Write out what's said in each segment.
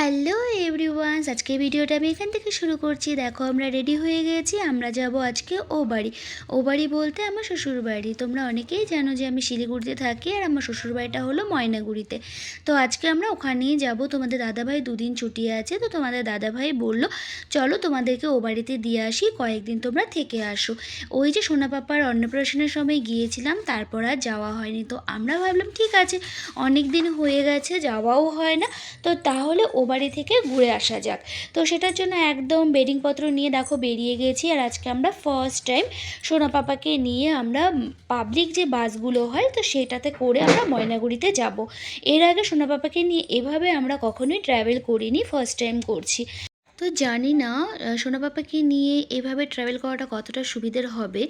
Hello everyone's, আজকে ভিডিওটা আমি এখান থেকে শুরু করছি। দেখো আমরা রেডি হয়ে গেছি, আমরা যাব আজকে ও বাড়ি। ও বাড়ি বলতে আমার শ্বশুর বাড়ি। তোমরা অনেকেই জানো যে আমি শিলিগুড়িতে থাকি আর আমার শ্বশুর বাড়িটা হলো ময়নাগুড়িতে। তো আজকে আমরা ওখানেই যাব। তোমাদের দাদাভাই দুদিন ছুটি আছে, তো তোমাদের দাদাভাই বললো চলো তোমাদেরকে ও বাড়িতে দিয়ে আসি, কয়েকদিন তোমরা থেকে আসো। ওই যে সোনা পাপার অন্নপ্রাশনের সময় গিয়েছিলাম, তারপর আর যাওয়া হয়নি। তো আমরা ভাবলাম ঠিক আছে, অনেক দিন হয়ে গেছে, যাওয়াও হয় না, তো তাহলে ও বাড়ি থেকে ঘুরে আসা যাক। তো সেটার জন্য একদম বেডিংপত্র নিয়ে দেখো বেরিয়ে গেছি। আর আজকে আমরা ফার্স্ট টাইম সোনা পাপাকে নিয়ে আমরা পাবলিক যে বাসগুলো হয় তো সেটাতে করে আমরা ময়নাগুড়িতে যাব। এর আগে সোনা পাপাকে নিয়ে এভাবে আমরা কখনোই ট্র্যাভেল করিনি, ফার্স্ট টাইম করছি। তো জানি না সোনা পাপাকে নিয়ে এভাবে ট্রাভেল করাটা কতটা সুবিধের হবে,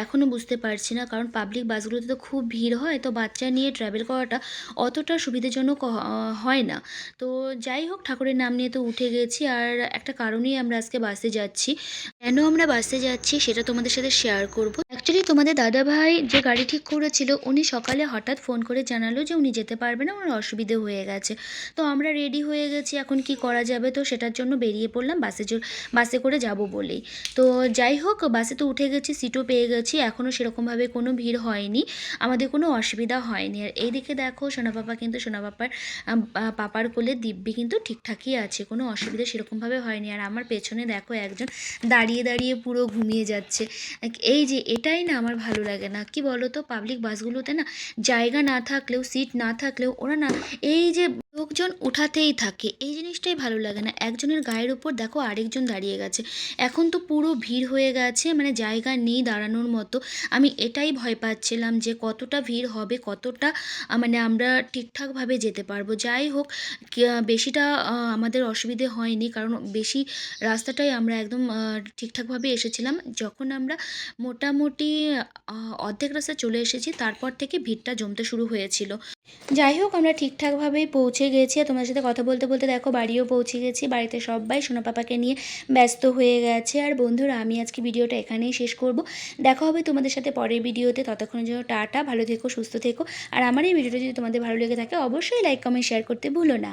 এখনও বুঝতে পারছি না। কারণ পাবলিক বাসগুলোতে তো খুব ভিড় হয়, তো বাচ্চা নিয়ে ট্রাভেল করাটা অতটা সুবিধাজনক হয় না। তো যাই হোক, ঠাকুরের নাম নিয়ে তো উঠে গেছি। আর একটা কারণেই আমরা আজকে বাসে যাচ্ছি। কেন আমরা বাসে যাচ্ছি সেটা তোমাদের সাথে শেয়ার করব। অ্যাকচুয়ালি তোমাদের দাদাভাই যে গাড়ি ঠিক করেছিল, উনি সকালে হঠাৎ ফোন করে জানালো যে উনি যেতে পারবে না, ওনার অসুবিধে হয়ে গেছে। তো আমরা রেডি হয়ে গেছি, এখন কি করা যাবে, তো সেটার জন্য বেরিয়ে পড়লাম বাসে করে যাব বলেই। তো যাই হোক, বাসে তো উঠে গেছি, সিটও পেয়ে গেছি। এখনও সেরকমভাবে কোনো ভিড় হয়নি, আমাদের কোনো অসুবিধা হয়নি। আর এইদিকে দেখো সোনা পাপা কিন্তু পাপার কোলে দিব্যি কিন্তু ঠিকঠাকই আছে, কোনো অসুবিধা সেরকমভাবে হয়নি। আর আমার পেছনে দেখো একজন দাঁড়িয়ে দাঁড়িয়ে পুরো ঘুমিয়ে যাচ্ছে। এই যে এটাই না আমার ভালো লাগে না, কি বলো তো, পাবলিক বাসগুলোতে না জায়গা না থাকলেও, সিট না থাকলেও ওরা না এই যে লোকজন উঠাতেই থাকে, এই জিনিসটাই ভালো লাগে না। একজনের গায়ের উপর দেখো আরেকজন দাঁড়িয়ে গেছে। এখন তো পুরো ভিড় হয়ে গেছে, মানে জায়গা নেই দাঁড়ানোর মতো। আমি এটাই ভয় পাচ্ছিলাম যে কতটা ভিড় হবে, কতটা মানে আমরা ঠিকঠাকভাবে যেতে পারবো। যাই হোক, বেশিটা আমাদের অসুবিধে হয়নি, কারণ বেশি রাস্তাটাই আমরা একদম ঠিকঠাকভাবে এসেছিলাম। যখন আমরা মোটামুটি অর্ধেক রাস্তা চলে এসেছি, তারপর থেকে ভিড়টা জমতে শুরু হয়েছিল। যাই হোক, আমরা ঠিকঠাকভাবেই পৌঁছে গেছি। আর তোমাদের সাথে কথা বলতে বলতে দেখো বাড়িও পৌঁছে গেছি। বাড়িতে সবাই সোনা পাপাকে নিয়ে ব্যস্ত হয়ে গেছে। আর বন্ধুরা, আমি আজকে ভিডিওটা এখানেই শেষ করব। দেখা হবে তোমাদের সাথে পরের ভিডিওতে। ততক্ষণের জন্য টাটা, ভালো থেকো, সুস্থ থেকো। আর আমার এই ভিডিওটা যদি তোমাদের ভালো লেগে থাকে, অবশ্যই লাইক, কমেন্ট, শেয়ার করতে ভুলো না।